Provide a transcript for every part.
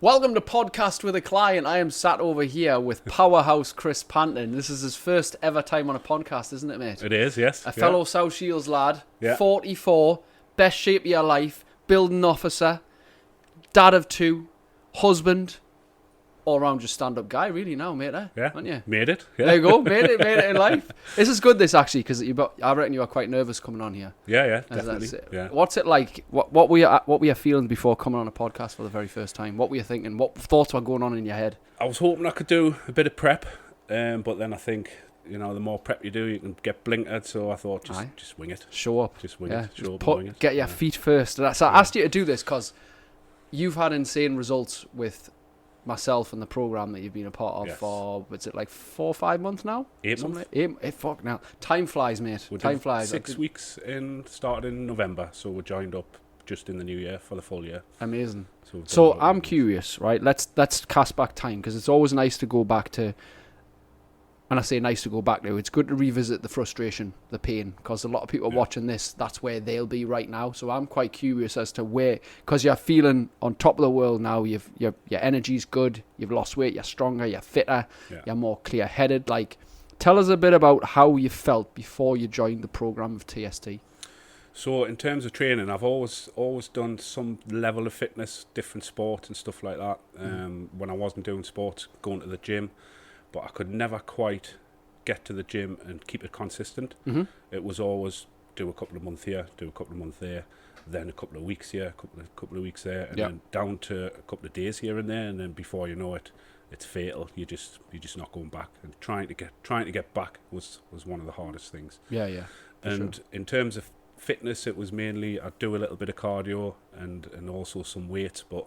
Welcome to Podcast with a Client. I am sat over here with Powerhouse Chris Panton. This is his first ever time on a podcast, isn't it, mate? It is, yes. A fellow South Shields lad, Yeah. 44, best shape of your life, building officer, dad of two, husband, all-round just stand-up guy, really now, mate, Yeah. aren't you? Made it. Yeah. There you go, made it in life. This is good, this, actually, because I reckon you are quite nervous coming on here. Yeah, That's definitely. it. Yeah. What's it like? What were your feelings before coming on a podcast for the very first time? What were you thinking? What thoughts were going on in your head? I was hoping I could do a bit of prep, but then I think, the more prep you do, you can get blinkered, so I thought just wing it. Show up. Just wing it. Show up Put, and wing it. get your feet first. So I asked you to do this because you've had insane results with myself and the program that you've been a part of for, what's it, like 4 or 5 months now? 8 months. Fuck now. Time flies, mate. Time flies. 6 weeks started in November, so we joined up just in the new year for the full year. Amazing. So I'm curious, right? Let's cast back time, because it's always nice to go back to, and I say nice to go back to, it's good to revisit the frustration, the pain, because a lot of people watching this, that's where they'll be right now. So I'm quite curious as to where, because you're feeling on top of the world now, your energy's good, you've lost weight, you're stronger, you're fitter, you're more clear-headed. Like, tell us a bit about how you felt before you joined the program of TST. So in terms of training, I've always done some level of fitness, different sport and stuff like that. When I wasn't doing sports, going to the gym, but I could never quite get to the gym and keep it consistent. Mm-hmm. It was always do a couple of months here, do a couple of months there, then a couple of weeks here, a couple of weeks there, and then down to a couple of days here and there, and then before you know it, it's fatal. You're just not going back, and trying to get back was one of the hardest things. Yeah. And in terms of fitness, it was mainly I'd do a little bit of cardio and also some weights, but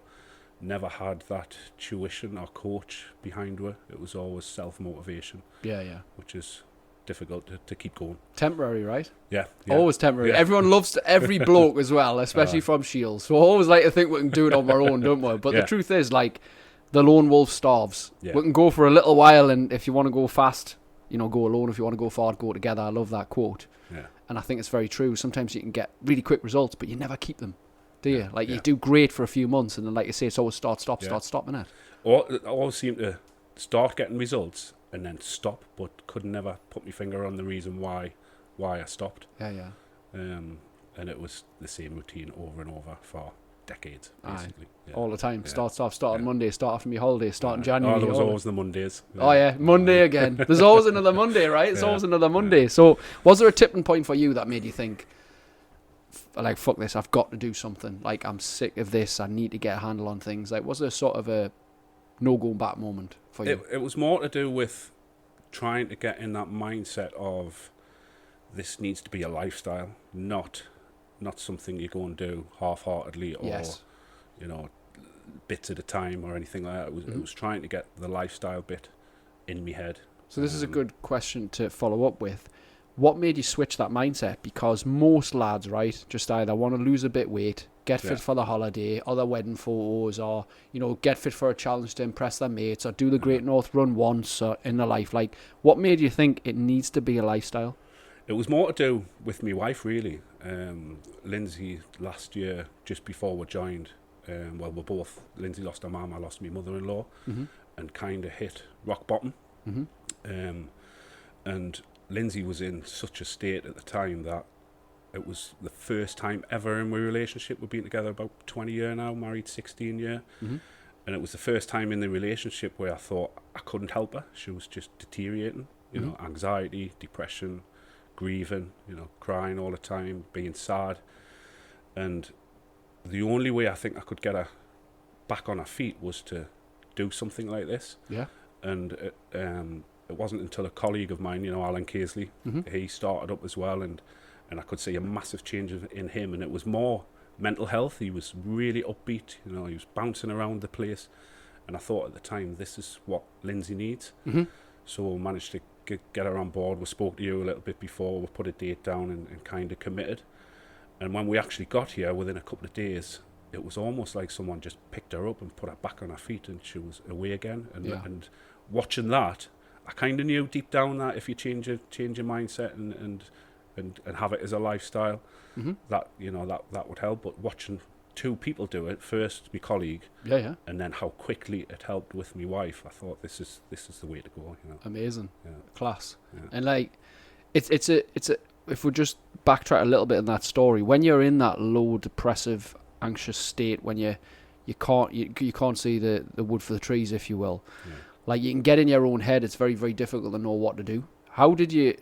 never had that tuition or coach behind her. It was always self-motivation. Yeah. Which is difficult to keep going. Temporary, right? Yeah. Always temporary. Yeah. Everyone loves every bloke as well, especially from Shields. So I always like to think we can do it on our own, don't we? But the truth is, like, the lone wolf starves. Yeah. We can go for a little while, and if you want to go fast, go alone. If you want to go far, go together. I love that quote. Yeah. And I think it's very true. Sometimes you can get really quick results, but you never keep them, do you? Like, you do great for a few months, and then, like you say, it's always start, stop, isn't it? I always seem to start getting results and then stop, but could never put my finger on the reason why I stopped. Yeah. And it was the same routine over and over for decades, basically. Yeah. All the time. Start on Monday, start after my holiday, start in January. There was always the Mondays. Yeah. Oh, yeah, Monday again. There's always another Monday, right? It's always another Monday. So was there a tipping point for you that made you think, like, fuck this, I've got to do something. Like, I'm sick of this. I need to get a handle on things. Like, was there sort of a no going back moment for you? It was more to do with trying to get in that mindset of this needs to be a lifestyle, not something you go and do half-heartedly or bits at a time or anything like that. It was trying to get the lifestyle bit in my head. So this is a good question to follow up with. What made you switch that mindset? Because most lads, right, just either want to lose a bit weight, get fit for the holiday, or their wedding photos, or, get fit for a challenge to impress their mates, or do the Great North Run once in their life. Like, what made you think it needs to be a lifestyle? It was more to do with my wife, really. Lindsay, last year, just before we joined, Lindsay lost her mum, I lost my mother-in-law, and kind of hit rock bottom. And Lindsay was in such a state at the time that it was the first time ever in my relationship. We've been together about 20 years now, married 16 years. And it was the first time in the relationship where I thought I couldn't help her. She was just deteriorating, anxiety, depression, grieving, crying all the time, being sad. And the only way I think I could get her back on her feet was to do something like this. Yeah. And it wasn't until a colleague of mine, Alan Casely, he started up as well, and I could see a massive change in him, and it was more mental health. He was really upbeat, he was bouncing around the place, and I thought at the time, this is what Lindsay needs. So I managed to get her on board. We spoke to you a little bit before, we put a date down and kind of committed. And when we actually got here, within a couple of days, it was almost like someone just picked her up and put her back on her feet, and she was away again. And watching that, I kind of knew deep down that if you change your mindset and have it as a lifestyle, that that would help. But watching two people do it. First, my colleague, Yeah. and then how quickly it helped with my wife. I thought this is the way to go. Amazing. Yeah. Class. Yeah. And like, it's a if we just backtrack a little bit in that story, when you're in that low depressive, anxious state, when you can't see the wood for the trees, if you will. Yeah. Like, you can get in your own head. It's very, very difficult to know what to do. How did you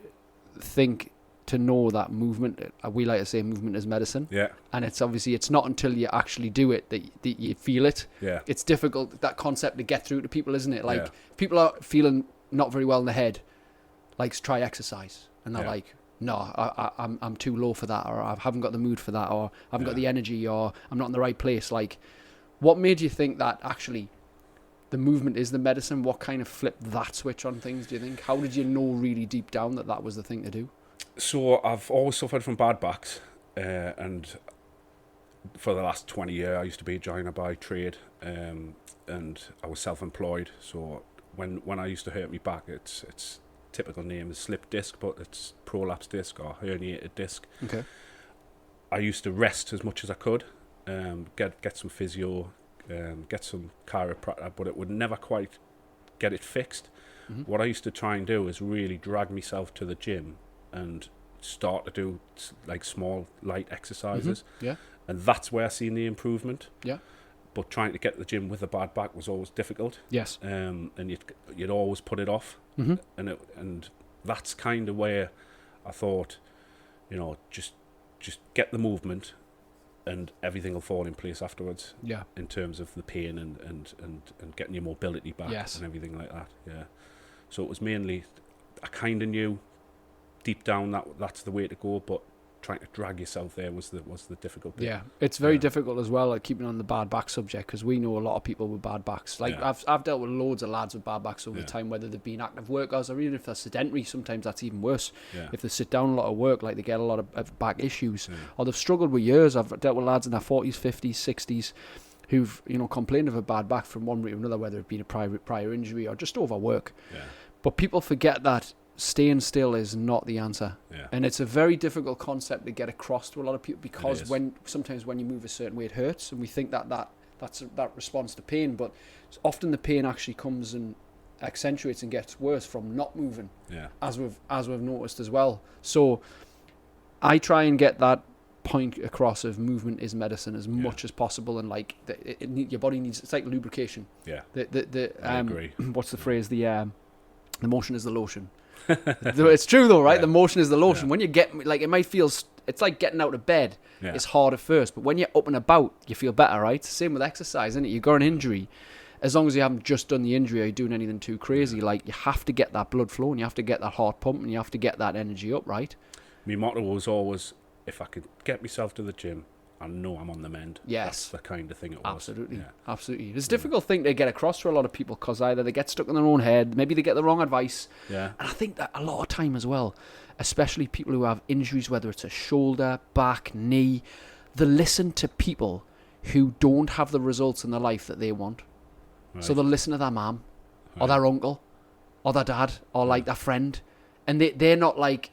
think to know that movement? We like to say movement is medicine. Yeah. And it's not until you actually do it that you feel it. Yeah. It's difficult, that concept, to get through to people, isn't it? Like, Yeah. if people are feeling not very well in the head, like, try exercise, and they're like, no, I'm too low for that, or I haven't got the mood for that, or I haven't got the energy, or I'm not in the right place. Like, what made you think that actually the movement is the medicine? What kind of flipped that switch on things, do you think? How did you know really deep down that was the thing to do? So I've always suffered from bad backs, and for the last 20 years I used to be a joiner by trade, and I was self-employed. So when I used to hurt my back, it's typical name is slip disc, but it's prolapsed disc or herniated disc. Okay. I used to rest as much as I could, get some physio, get some chiropractor, but it would never quite get it fixed. Mm-hmm. What I used to try and do is really drag myself to the gym and start to do like small light exercises. Mm-hmm. Yeah. And that's where I seen the improvement. Yeah. But trying to get to the gym with a bad back was always difficult. Yes. And you'd always put it off. Mm-hmm. And that's kind of where I thought, just get the movement and everything will fall in place afterwards. Yeah. In terms of the pain and getting your mobility back. Yes. And everything like that. Yeah. So it was mainly, I kind of knew deep down that's the way to go, but trying to drag yourself there was the difficult bit. Yeah, it's very difficult as well, like keeping on the bad back subject, because we know a lot of people with bad backs. Like, I've dealt with loads of lads with bad backs over the time, whether they've been active workers or even if they're sedentary. Sometimes that's even worse. If they sit down a lot of work, like, they get a lot of back issues, or they've struggled with years. I've dealt with lads in their 40s, 50s, 60s who've complained of a bad back from one route or another, whether it been a prior injury or just overwork. But people forget that staying still is not the answer. And it's a very difficult concept to get across to a lot of people, because sometimes when you move a certain way it hurts, and we think that's that response to pain, but often the pain actually comes and accentuates and gets worse from not moving, as we've noticed as well. So I try and get that point across of movement is medicine as much as possible, and like your body needs, it's like lubrication. I agree. What's the phrase? The motion is the lotion. It's true though, right? The motion is the lotion. When you get, like, it might feel, it's like getting out of bed. It's hard at first, but when you're up and about, you feel better, right? Same with exercise, isn't it? You got an injury, as long as you haven't just done the injury or you're doing anything too crazy, like, you have to get that blood flowing, you have to get that heart pumping, you have to get that energy up, right? My motto was always, if I could get myself to the gym, I know I'm on the mend. Yes. That's the kind of thing it was. Absolutely. Absolutely. It's a difficult thing to get across to a lot of people, because either they get stuck in their own head, maybe they get the wrong advice. And I think that a lot of time as well, especially people who have injuries, whether it's a shoulder, back, knee, they listen to people who don't have the results in their life that they want. So they'll listen to their mum, or their uncle, or their dad, or like their friend, and they're not like,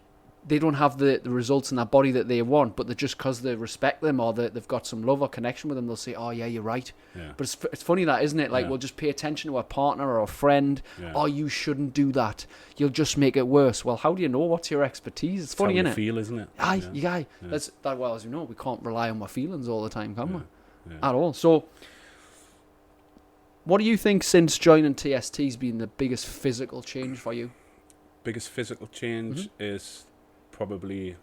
they don't have the results in their body that they want, but they're just, because they respect them, or they've got some love or connection with them, they'll say, oh yeah, you're right. But it's funny that, isn't it? Like, we'll just pay attention to a partner or a friend. Oh, you shouldn't do that, you'll just make it worse. Well, how do you know? What's your expertise? It's funny, isn't it? Feel, isn't it? That's that. Well, as you know, we can't rely on our feelings all the time, can we? At all. So what do you think, since joining TST, has been the biggest physical change for you? Biggest physical change is probably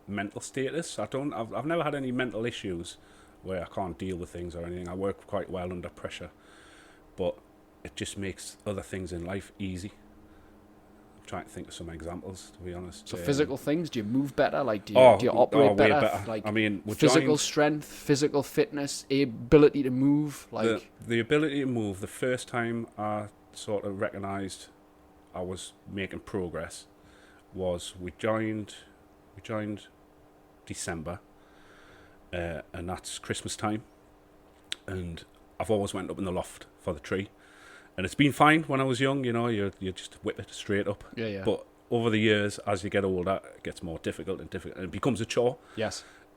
mental status. I've never had any mental issues where I can't deal with things or anything. I work quite well under pressure, but it just makes other things in life easy. I'm trying to think of some examples, to be honest. So physical things, do you move better? Like, do you operate better? Like, I mean, physical strength, physical fitness, ability to move. Like, the ability to move. The first time I sort of recognised I was making progress was we joined December, and that's Christmas time, and I've always went up in the loft for the tree, and it's been fine when I was young, you just whip it straight up. But over the years, as you get older, it gets more difficult and it becomes a chore.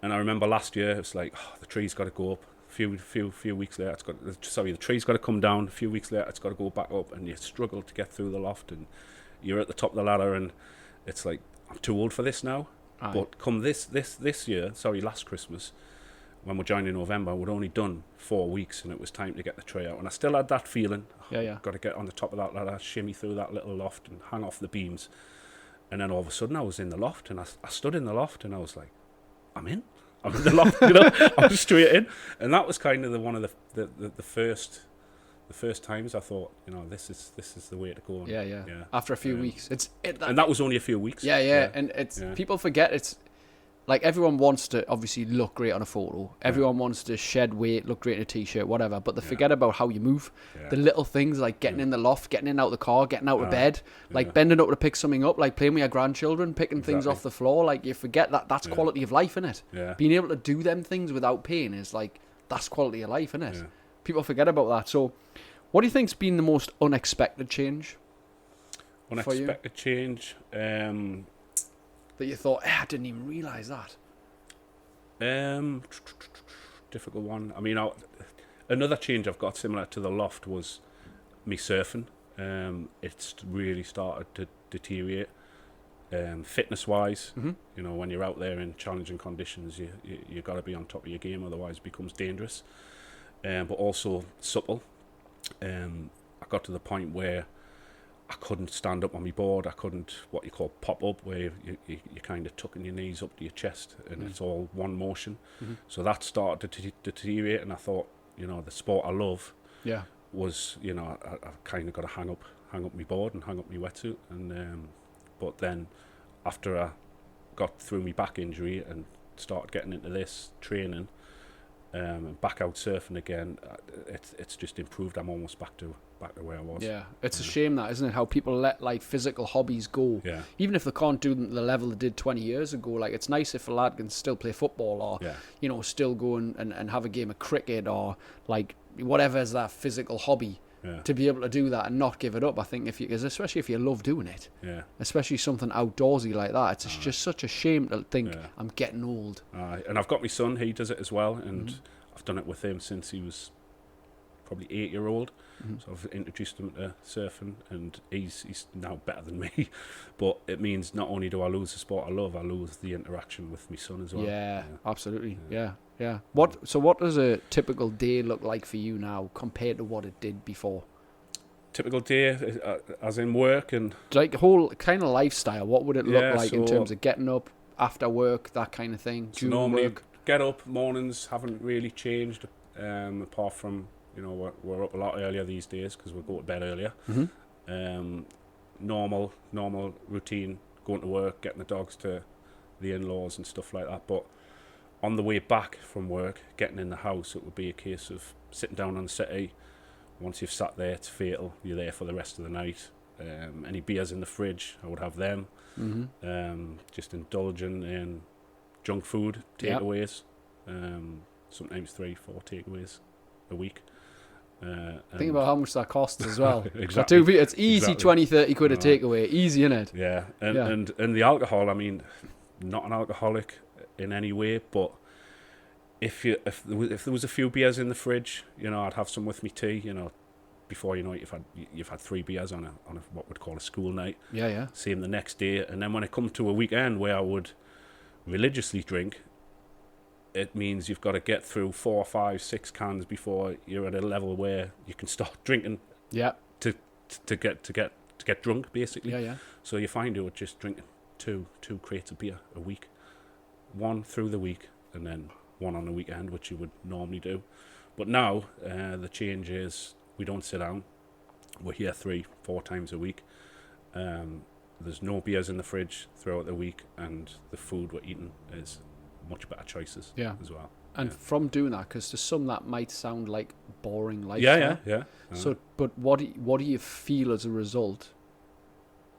And I remember last year, it's like, oh, the tree's got to go up. Few weeks later, the tree's got to come down. A few weeks later, it's got to go back up, and you struggle to get through the loft, and you're at the top of the ladder, and it's like, I'm too old for this now. Aye. But come this year, last Christmas, when we joined in November, we'd only done 4 weeks, and it was time to get the tray out. And I still had that feeling. Got to get on the top of that ladder, shimmy through that little loft, and hang off the beams. And then all of a sudden, I was in the loft, and I stood in the loft, and I was like, I'm in the loft, I was straight in. And that was kind of one of the first times I thought, this is the way to go. Yeah. After a few weeks, and that was only a few weeks. And people forget it's like everyone wants to obviously look great on a photo. Everyone wants to shed weight, look great in a t-shirt, whatever. But they forget about how you move. The little things like getting in the loft, getting in and out of the car, getting out of bed, like bending up to pick something up, like playing with your grandchildren, picking things off the floor. Like you forget that's quality of life, innit? Being able to do them things without pain is like, that's quality of life, innit? Yeah. People forget about that. So what do you think's been the most unexpected change? Unexpected change? That you thought, I didn't even realise that. Difficult one. I mean, another change I've got similar to the loft was me surfing. It's really started to deteriorate. Fitness-wise, when you're out there in challenging conditions, you got to be on top of your game, otherwise it becomes dangerous. But also supple. I got to the point where I couldn't stand up on my board. I couldn't, what you call pop up, where you kind of tucking your knees up to your chest, and it's all one motion. So that started to deteriorate, and I thought, the sport I love was, I kind of got to hang up my board and hang up my wetsuit. And but then after I got through my back injury and started getting into this training, and back out surfing again, it's just improved. I'm almost back to where I was. Yeah, it's a shame that, isn't it? How people let like physical hobbies go. Yeah. Even if they can't do them to the level they did 20 years ago. Like it's nice if a lad can still play football or still go and have a game of cricket or like whatever is that physical hobby. To be able to do that and not give it up, I think especially if you love doing it, especially something outdoorsy like that, it's just such a shame to think I'm getting old. And I've got my son; he does it as well, and I've done it with him since he was probably 8-year-old. So I've introduced him to surfing, and he's now better than me. But it means not only do I lose the sport I love, I lose the interaction with my son as well. Yeah, absolutely. Yeah. What does a typical day look like for you now compared to what it did before? Typical day, as in work and like whole kind of lifestyle. What would it look like in terms of getting up after work, that kind of thing? So normally, get up mornings haven't really changed, apart from we're up a lot earlier these days because we go to bed earlier. Normal routine, going to work, getting the dogs to the in-laws and stuff like that. But on the way back from work, getting in the house, it would be a case of sitting down on the settee. Once you've sat there, it's fatal. You're there for the rest of the night. Any beers in the fridge, I would have them. Just indulging in junk food, takeaways. Sometimes 3-4 takeaways a week. Think about how much that costs as well. Exactly. It's easy, 20-30 quid a takeaway. Easy, innit? Yeah. And the alcohol, I mean, not an alcoholic in any way, but if there was a few beers in the fridge, I'd have some with me tea, before you know it, you've had 3 beers on a what we'd call a school night. Yeah. Same the next day, and then when it comes to a weekend where I would religiously drink, it means you've got to get through 4, 5, 6 cans before you're at a level where you can start drinking. Yeah. To get drunk, basically. Yeah. So you find you're just drinking two crates of beer a week, 1 through the week, and then 1 on the weekend, which you would normally do. But now the change is we don't sit down. We're here 3-4 times a week. There's no beers in the fridge throughout the week, and the food we're eating is much better choices as well. And from doing that, because to some that might sound like boring lifestyle. Yeah. So, but what do you feel as a result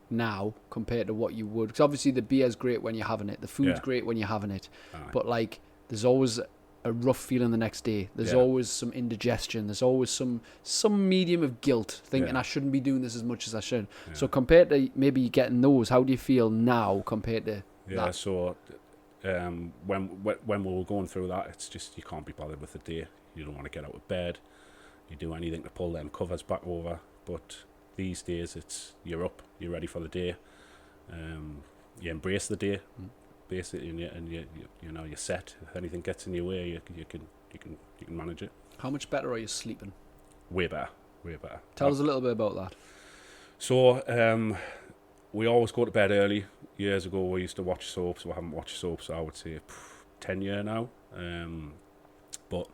now compared to what you would? Because obviously the beer's great when you're having it, the food's great when you're having it, but like there's always a rough feeling the next day. There's always some indigestion. There's always some medium of guilt, thinking I shouldn't be doing this as much as I should. So compared to maybe getting those, how do you feel now compared to that? So when we were going through that, it's just you can't be bothered with the day. You don't want to get out of bed. You do anything to pull them covers back over. But these days, it's you're up, you're ready for the day. You embrace the day, basically, and you know you're set. If anything gets in your way, you can manage it. How much better are you sleeping? Way better, way better. Tell us a little bit about that. So we always go to bed early. Years ago, we used to watch soaps. We haven't watched soaps, I would say, 10 years now. But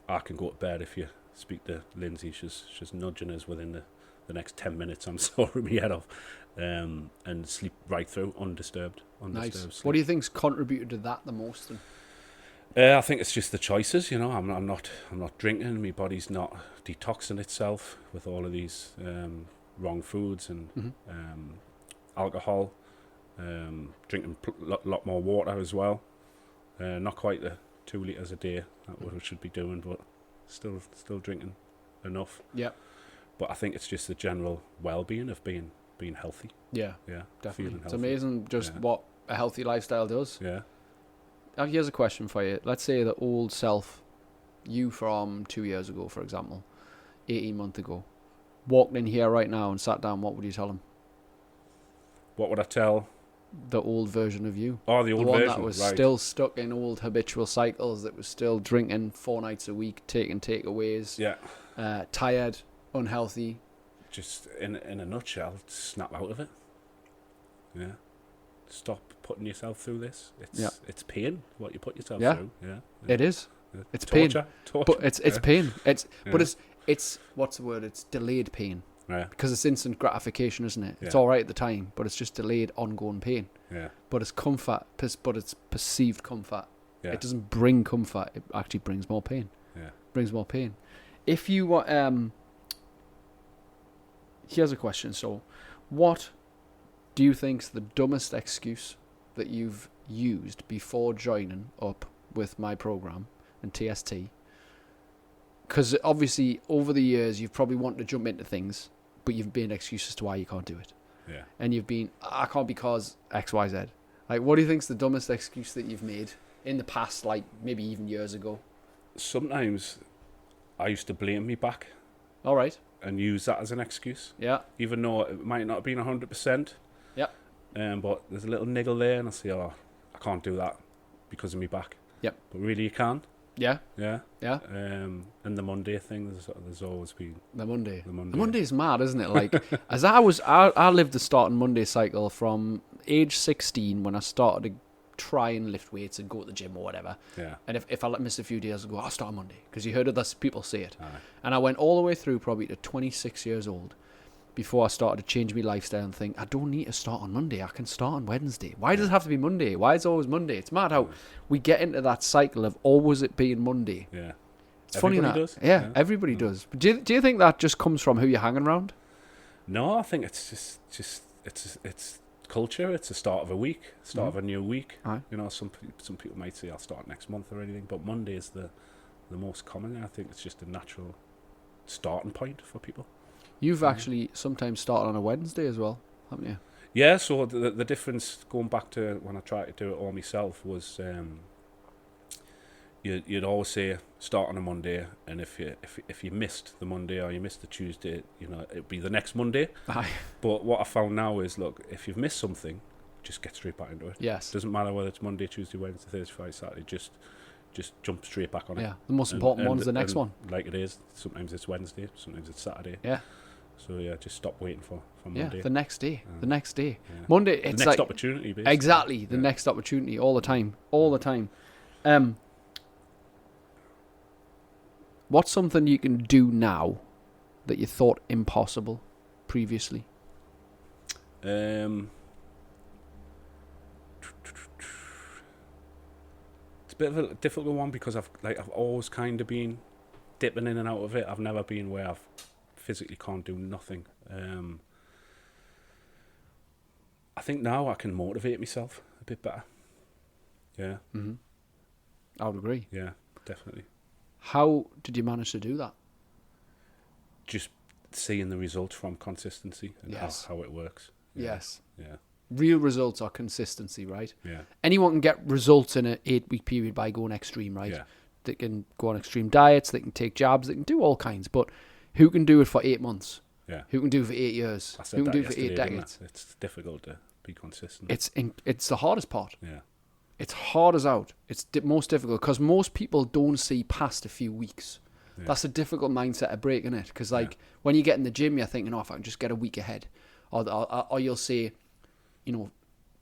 I can go to bed if you speak to Lindsay. She's nudging us within the next 10 minutes. I'm sorry, my head off. And sleep right through, undisturbed Nice. sleep. What do you think's contributed to that the most? Then? I think it's just the choices. You know, I'm not drinking. My body's not detoxing itself with all of these wrong foods and alcohol. Drinking a lot more water as well. Not quite the 2 litres a day that we should be doing, but still drinking enough. Yeah. But I think it's just the general well-being of being healthy. Yeah. Yeah, Definitely. It's healthy. amazing just what a healthy lifestyle does. Yeah. Now, here's a question for you. Let's say the old self, you from 2 years ago, for example, 18 months ago, walked in here right now and sat down, what would you tell him? What would I tell? The old version of you. Oh, the old one version, that was right. still stuck in old habitual cycles, that was still drinking 4 nights a week, taking takeaways, tired, unhealthy. Just in a nutshell, snap out of it. Yeah. Stop putting yourself through this. It's pain what you put yourself through. Yeah. It is. It's torture. pain. But it's pain. But it's what's the word? It's delayed pain. Yeah. Because it's instant gratification, isn't it? It's all right at the time, but it's just delayed, ongoing pain. Yeah. But it's comfort, but it's perceived comfort. Yeah. It doesn't bring comfort. It actually brings more pain. Yeah. Brings more pain. If you were, here's a question. So, what do you think's the dumbest excuse that you've used before joining up with my program and TST? Because obviously, over the years, you've probably wanted to jump into things, but you've made excuses to why you can't do it. Yeah. And you've been, I can't because X, Y, Z. Like, what do you think's the dumbest excuse that you've made in the past, like maybe even years ago? Sometimes I used to blame me back. All right. And use that as an excuse. Yeah. Even though it might not have been 100%. Yep. But there's a little niggle there, and I say, I can't do that because of me back. Yep. But really, you can. Yeah. Yeah. Yeah. And the Monday thing, there's always been the Monday. The Monday. The Monday's mad, isn't it? Like, as I lived the starting Monday cycle from age 16 when I started to try and lift weights and go to the gym or whatever. Yeah. And if I miss a few days, I go, I'll start on Monday, because you heard other people say it. Aye. And I went all the way through probably to 26 years old before I started to change my lifestyle and think, I don't need to start on Monday. I can start on Wednesday. Why does it have to be Monday? Why is it always Monday? It's mad how we get into that cycle of always it being Monday. Yeah. It's funny that. Does. Yeah, everybody does. But do you think that just comes from who you're hanging around? No, I think it's just it's culture. It's the start of a week, start of a new week. Aye. You know, some people might say I'll start next month or anything, but Monday is the most common. I think it's just a natural starting point for people. You've actually sometimes started on a Wednesday as well, haven't you? Yeah, so the difference, going back to when I tried to do it all myself, was you'd always say start on a Monday, and if you missed the Monday or you missed the Tuesday, you know, it'd be the next Monday. Aye. But what I found now is, look, if you've missed something, just get straight back into it. Yes. Doesn't matter whether it's Monday, Tuesday, Wednesday, Thursday, Friday, Saturday, just jump straight back on it. Yeah, the most important one's the next one. Like it is. Sometimes it's Wednesday, sometimes it's Saturday. Yeah. So yeah, just stop waiting for Monday. Yeah, the next day. The next day. Yeah. Monday, The it's next like... opportunity, basically. Exactly, the next opportunity, all the time. All the time. What's something you can do now that you thought impossible previously? It's a bit of a difficult one because I've always kind of been dipping in and out of it. I've never been where I've physically can't do nothing. I think now I can motivate myself a bit better. Yeah. Mm-hmm. I would agree. Yeah, definitely. How did you manage to do that? Just seeing the results from consistency and Yes. how it works. Yeah. Yes. Yeah. real results are consistency, right? Yeah. Anyone can get results in an 8-week period by going extreme, right? Yeah. They can go on extreme diets, they can take jabs, they can do all kinds. But who can do it for 8 months? Yeah. Who can do it for 8 years? I said Who can that do it for 8 yesterday, didn't decades? I? It's difficult to be consistent. It's the hardest part. Yeah. It's hard as out. It's most difficult because most people don't see past a few weeks. Yeah. That's a difficult mindset to break, isn't it? Because when you get in the gym, you're thinking, "Oh, if I can just get a week ahead," or you'll say, you know,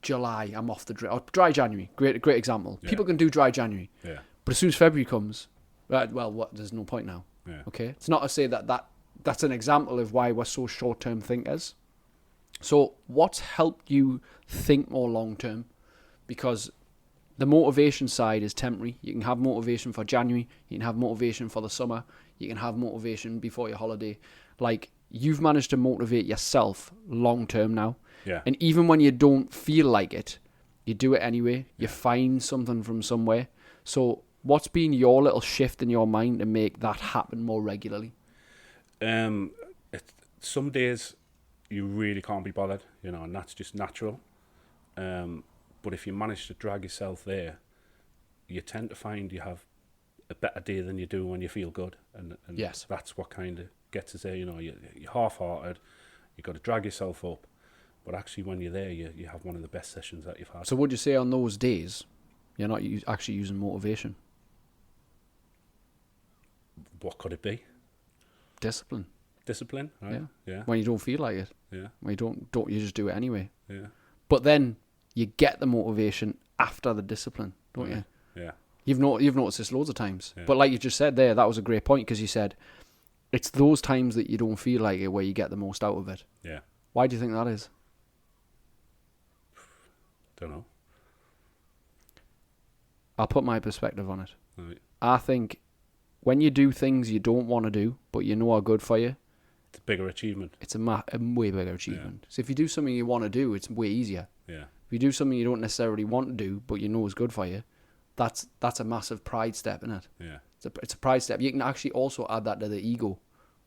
July, I'm off the dry January. Great example. Yeah. People can do dry January, Yeah. but as soon as February comes, right? Well, there's no point now. Yeah. Okay, it's not to say that's an example of why we're so short-term thinkers. So, what's helped you think more long-term? Because the motivation side is temporary. You can have motivation for January. You can have motivation for the summer. You can have motivation before your holiday. Like, you've managed to motivate yourself long term now. Yeah. And even when you don't feel like it, you do it anyway. You find something from somewhere. So what's been your little shift in your mind to make that happen more regularly? Some days you really can't be bothered, you know, and that's just natural. But if you manage to drag yourself there, you tend to find you have a better day than you do when you feel good. And Yes. that's what kind of gets us there. You know, you're half-hearted, you've got to drag yourself up. But actually, when you're there, you have one of the best sessions that you've had. So would you say on those days, you're not actually using motivation? What could it be? Discipline. Discipline, right? Yeah. When you don't feel like it. Yeah. When you don't you just do it anyway. Yeah. But then you get the motivation after the discipline, don't you? Yeah. You've noticed this loads of times. Yeah. But like you just said there, that was a great point because you said it's those times that you don't feel like it where you get the most out of it. Yeah. Why do you think that is? Don't know. I'll put my perspective on it. Right. I think when you do things you don't want to do, but you know are good for you, It's a bigger achievement. it's a way bigger achievement. So if you do something you want to do, it's way easier. Yeah. If you do something you don't necessarily want to do, but you know is good for you, that's a massive pride step, isn't it? Yeah. It's a pride step. You can actually also add that to the ego,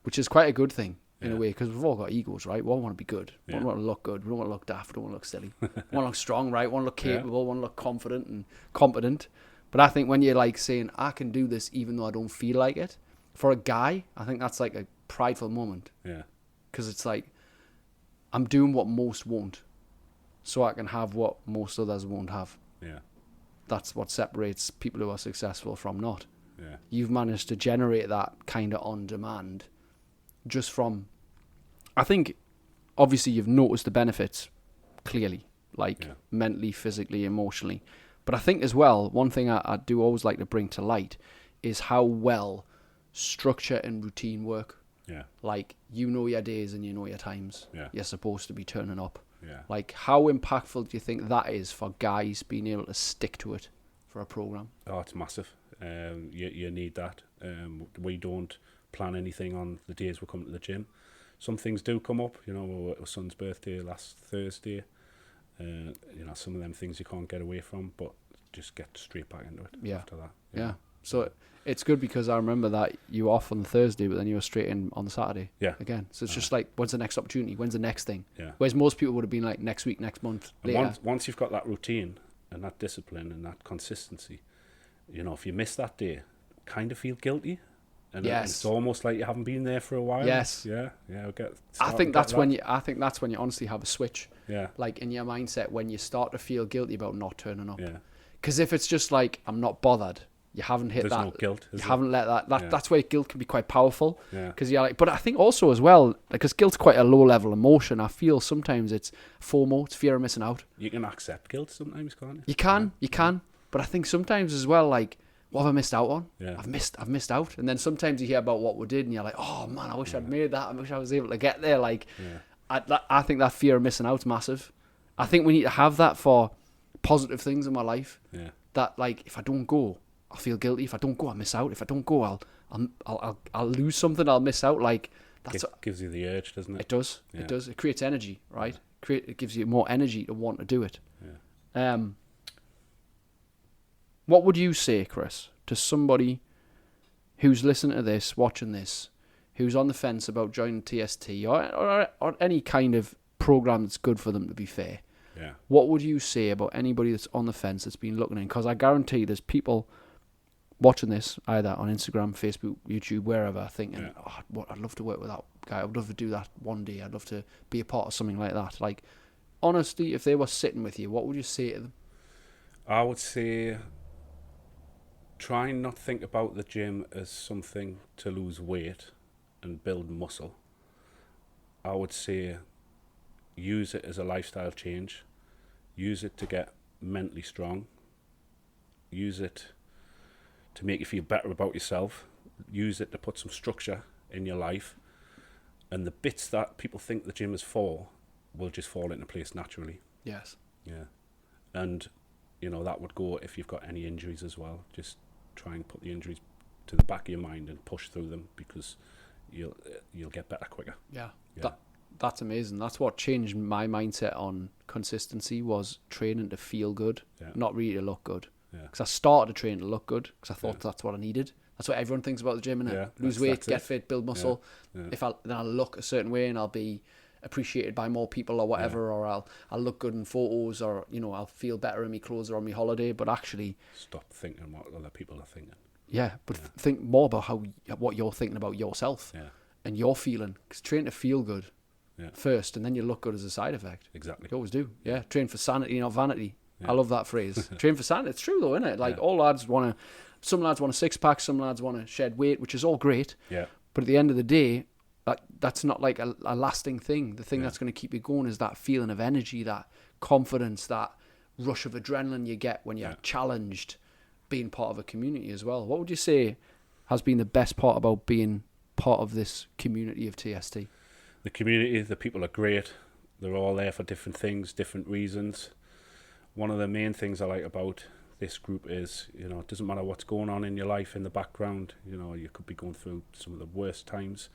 which is quite a good thing in a way because we've all got egos, right? We all want to be good. We all want to look good. We don't want to look daft. We don't want to look silly. We want to look strong, right? We want to look capable. We want to look confident and competent. But I think when you're like saying, I can do this even though I don't feel like it, for a guy, I think that's like a prideful moment. Yeah. Because it's like, I'm doing what most won't, so I can have what most others won't have. Yeah. That's what separates people who are successful from not. Yeah. You've managed to generate that kind of on demand just from, I think, obviously you've noticed the benefits clearly, like mentally, physically, emotionally. But I think as well, one thing I do always like to bring to light is how well structure and routine work. Yeah. Like, you know your days and you know your times. Yeah. You're supposed to be turning up. Yeah. Like, how impactful do you think that is for guys being able to stick to it for a program? Oh, it's massive. You need that. We don't plan anything on the days we come to the gym. Some things do come up. You know, our son's birthday last Thursday. You know, some of them things you can't get away from, but just get straight back into it after that. Yeah. So it's good because I remember that you were off on the Thursday, but then you were straight in on the Saturday. Yeah. Again. So it's just like, when's the next opportunity? When's the next thing? Yeah. Whereas most people would have been like, next week, next month, And later. once you've got that routine and that discipline and that consistency, you know, if you miss that day, kind of feel guilty. And it's almost like you haven't been there for a while. Yes. Yeah. I think that's when you honestly have a switch. Yeah. Like in your mindset when you start to feel guilty about not turning up. Yeah. Because if it's just like, I'm not bothered, you haven't hit There's that. no guilt. You haven't let that. That's where guilt can be quite powerful. Yeah. Because you're like, but I think also as well, because guilt's quite a low level emotion. I feel sometimes it's FOMO, it's fear of missing out. You can accept guilt sometimes, can't you? You can. But I think sometimes as well, like, what have I missed out on? Yeah. I've missed out. And then sometimes you hear about what we did and you're like, oh man, I wish I'd made that. I wish I was able to get there. Like, I think that fear of missing out's massive. I think we need to have that for positive things in my life. Yeah. That like, if I don't go, I'll feel guilty. If I don't go, I miss out. If I don't go, I'll lose something. I'll miss out. Like, that's gives you the urge, doesn't it? It does. Yeah. It does. It creates energy, right? It gives you more energy to want to do it. Yeah. What would you say, Chris, to somebody who's listening to this, watching this, who's on the fence about joining TST or any kind of program that's good for them, to be fair? Yeah. What would you say about anybody that's on the fence that's been looking in? Because I guarantee there's people watching this either on Instagram, Facebook, YouTube, wherever, thinking, I'd love to work with that guy. I'd love to do that one day. I'd love to be a part of something like that. Like, honestly, if they were sitting with you, what would you say to them? I would say try and not think about the gym as something to lose weight and build muscle. I would say use it as a lifestyle change. Use it to get mentally strong. Use it to make you feel better about yourself. Use it to put some structure in your life. And the bits that people think the gym is for will just fall into place naturally. Yes. Yeah. And, you know, that would go if you've got any injuries as well. Just try and put the injuries to the back of your mind and push through them, because you'll get better quicker. Yeah. That's amazing. That's what changed my mindset on consistency, was training to feel good, not really to look good. Because I started to train to look good because I thought that's what I needed. That's what everyone thinks about the gym, innit? Lose weight, get fit, build muscle. If then I'll look a certain way and I'll be appreciated by more people or whatever, or I'll look good in photos, or, you know, I'll feel better in my clothes or on my holiday. But actually, stop thinking what other people are thinking. Think more about what you're thinking about yourself and your feeling. Because train to feel good first, and then you look good as a side effect. Exactly. You always do. Yeah, train for sanity, not vanity. I love that phrase. Train for sanity. It's true though, isn't it? Like, all lads some lads want a six pack, some lads want to shed weight, which is all great. Yeah. But at the end of the day, that's not like a lasting thing. The thing that's going to keep you going is that feeling of energy, that confidence, that rush of adrenaline you get when you're challenged, being part of a community as well. What would you say has been the best part about being part of this community of TST? The community, the people are great. They're all there for different things, different reasons. One of the main things I like about this group is, you know, it doesn't matter what's going on in your life in the background. You know, you could be going through some of the worst times,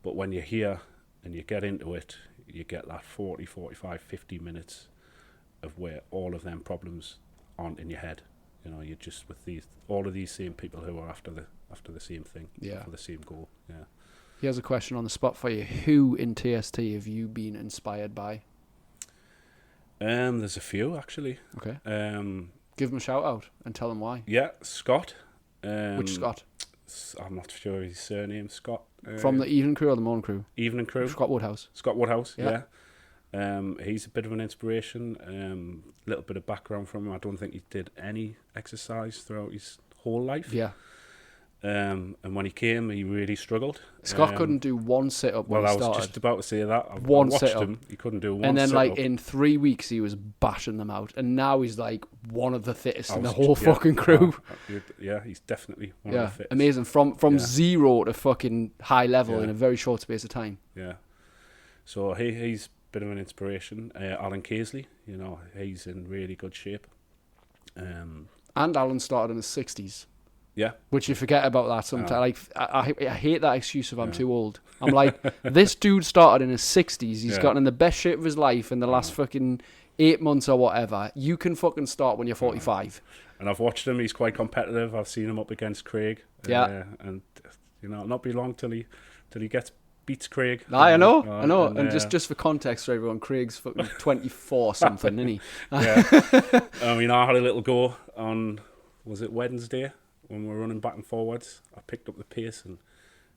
but when you're here and you get into it, you get that 40, 45, 50 minutes of where all of them problems aren't in your head. You know, you're just with all of these same people who are after the same thing, for the same goal. Yeah. Here's a question on the spot for you. Who in TST have you been inspired by? There's a few, actually. Okay. Give them a shout out and tell them why. Yeah, Scott. Which Scott? I'm not sure his surname. Scott. From the evening crew or the morning crew? Evening crew. Scott Woodhouse. Scott Woodhouse, yeah. He's a bit of an inspiration. Little bit of background from him. I don't think he did any exercise throughout his whole life. Yeah. And when he came, he really struggled. Scott couldn't do one sit-up when he started. I was just about to say that. I One watched sit-up. him. He couldn't do one And then, sit-up. like, in 3 weeks, he was bashing them out. And now he's, like, one of the fittest in the whole fucking crew. Yeah, he's definitely one of the fittest. Amazing. From zero to fucking high level in a very short space of time. Yeah. So he's a bit of an inspiration. Alan Casely, you know, he's in really good shape. And Alan started in his 60s. Yeah. Which you forget about that sometimes. Like, I hate that excuse of I'm too old. I'm like, this dude started in his 60s. He's gotten in the best shape of his life in the last fucking 8 months or whatever. You can fucking start when you're 45. And I've watched him. He's quite competitive. I've seen him up against Craig. And, you know, it'll not be long till he beats Craig. I know. And just for context for everyone, Craig's fucking 24 something, isn't he? I mean, I had a little go on, was it Wednesday? When we were running back and forwards, I picked up the pace and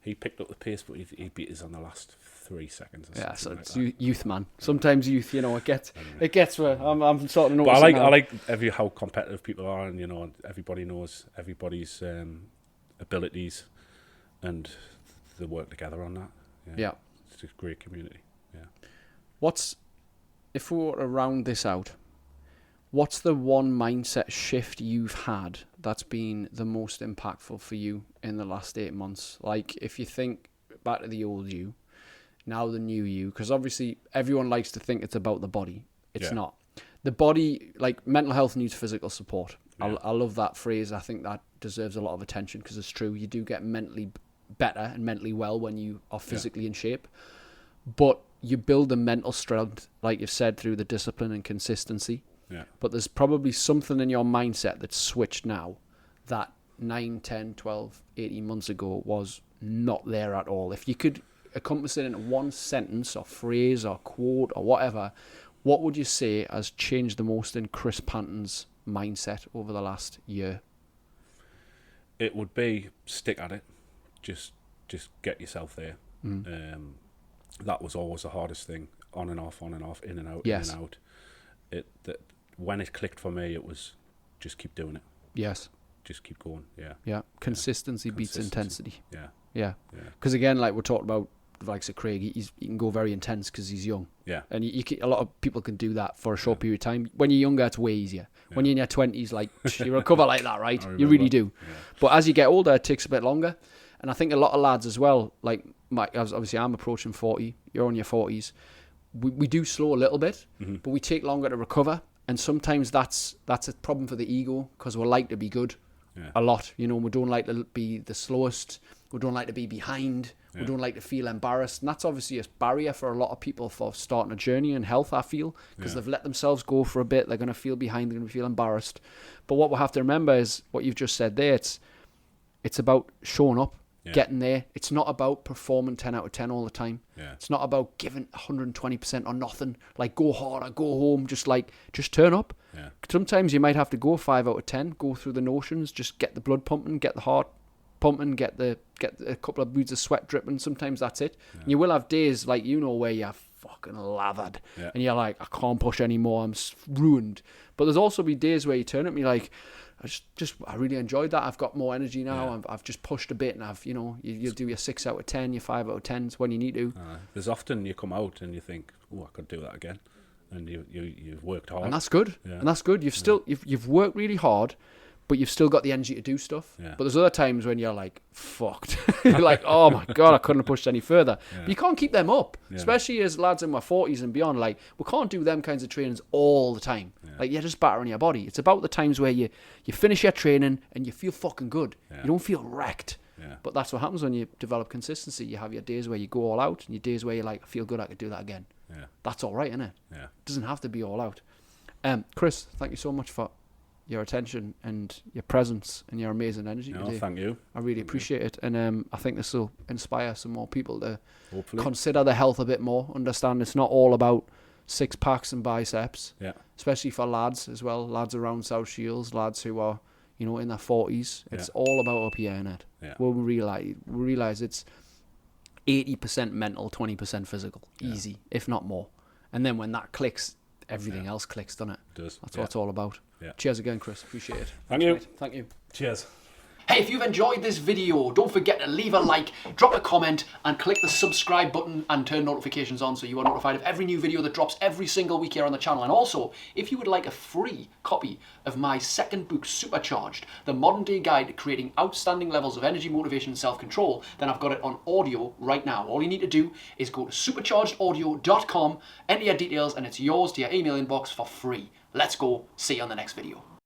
he picked up the pace, but he beat us on the last 3 seconds. Or So like it's that. Youth, man. Sometimes youth, you know, it gets where I'm sort of noticing. But I like how competitive people are, and you know, everybody knows everybody's abilities, and they work together on that. Yeah, it's a great community. Yeah. If we were to round this out? What's the one mindset shift you've had that's been the most impactful for you in the last 8 months? Like, if you think back to the old you, now the new you, because obviously everyone likes to think it's about the body. It's not. The body, like, mental health needs physical support. Yeah. I love that phrase. I think that deserves a lot of attention because it's true. You do get mentally better and mentally well when you are physically in shape. But you build the mental strength, like you've said, through the discipline and consistency. Yeah. But there's probably something in your mindset that's switched now that 9, 10, 12, 18 months ago was not there at all. If you could encompass it into one sentence or phrase or quote or whatever, What would you say has changed the most in Chris Panton's mindset over the last year? It would be stick at it. Just get yourself there. That was always the hardest thing. On and off, in and out, Yes. in and out. When it clicked for me, it was just keep doing it. Yes. Just keep going. Yeah. Yeah. Consistency beats intensity. Yeah. Yeah. Yeah. Because again, like we're talking about, like Craig, he can go very intense because he's young. Yeah. And a lot of people can do that for a short period of time. When you're younger, it's way easier. Yeah. When you're in your 20s, like you recover like that, right? You really do. Yeah. But as you get older, it takes a bit longer. And I think a lot of lads as well, like obviously I'm approaching 40, you're in your 40s. We do slow a little bit, but we take longer to recover. And sometimes that's a problem for the ego because we like to be good a lot. You know, we don't like to be the slowest. We don't like to be behind. Yeah. We don't like to feel embarrassed. And that's obviously a barrier for a lot of people for starting a journey in health, I feel, because they've let themselves go for a bit. They're going to feel behind. They're going to feel embarrassed. But what we have to remember is what you've just said there. It's about showing up. Yeah. Getting there. It's not about performing 10 out of 10 all the time. Yeah. It's not about giving 120% or nothing. Like go hard or go home. Just turn up. Yeah. Sometimes you might have to go 5 out of 10. Go through the notions. Just get the blood pumping. Get the heart pumping. Get a couple of beads of sweat dripping. Sometimes that's it. Yeah. And you will have days like where you're fucking lathered and you're like, I can't push anymore. I'm ruined. But there's also be days where you turn at me like, I really enjoyed that. I've got more energy now. Yeah. I've just pushed a bit, and I've you'll do your 6 out of 10, your 5 out of 10s when you need to. There's often you come out and you think, oh, I could do that again, and you've worked hard, and that's good. Yeah. And that's good. You've worked really hard, but you've still got the energy to do stuff. Yeah. But there's other times when you're like fucked. You're like, oh my god, I couldn't have pushed any further. Yeah. But you can't keep them up, especially as lads in my 40s and beyond. Like we can't do them kinds of trainings all the time. Yeah. Like you're just battering your body. It's about the times where you finish your training and you feel fucking good. Yeah. You don't feel wrecked. Yeah. But that's what happens when you develop consistency. You have your days where you go all out and your days where you're like, I feel good, I could do that again. Yeah. That's all right, isn't it? Yeah. It doesn't have to be all out. Chris, thank you so much for your attention and your presence and your amazing energy today. Thank you. I really appreciate it. And I think this will inspire some more people to consider their health a bit more, understand it's not all about 6 packs and biceps, especially for lads as well, lads around South Shields, lads who are, in their 40s. It's all about up here, innit? Yeah. We'll realize it's 80% mental, 20% physical. Easy, if not more. And then when that clicks, everything else clicks, doesn't it? It does. That's what it's all about. Yeah. Cheers again, Chris. Appreciate it. Thank you. Mate. Thank you. Cheers. Hey, if you've enjoyed this video, don't forget to leave a like, drop a comment, and click the subscribe button and turn notifications on so you are notified of every new video that drops every single week here on the channel. And also, if you would like a free copy of my second book, Supercharged, the modern day guide to creating outstanding levels of energy, motivation, and self-control, then I've got it on audio right now. All you need to do is go to superchargedaudio.com, enter your details, and it's yours to your email inbox for free. Let's go. See you on the next video.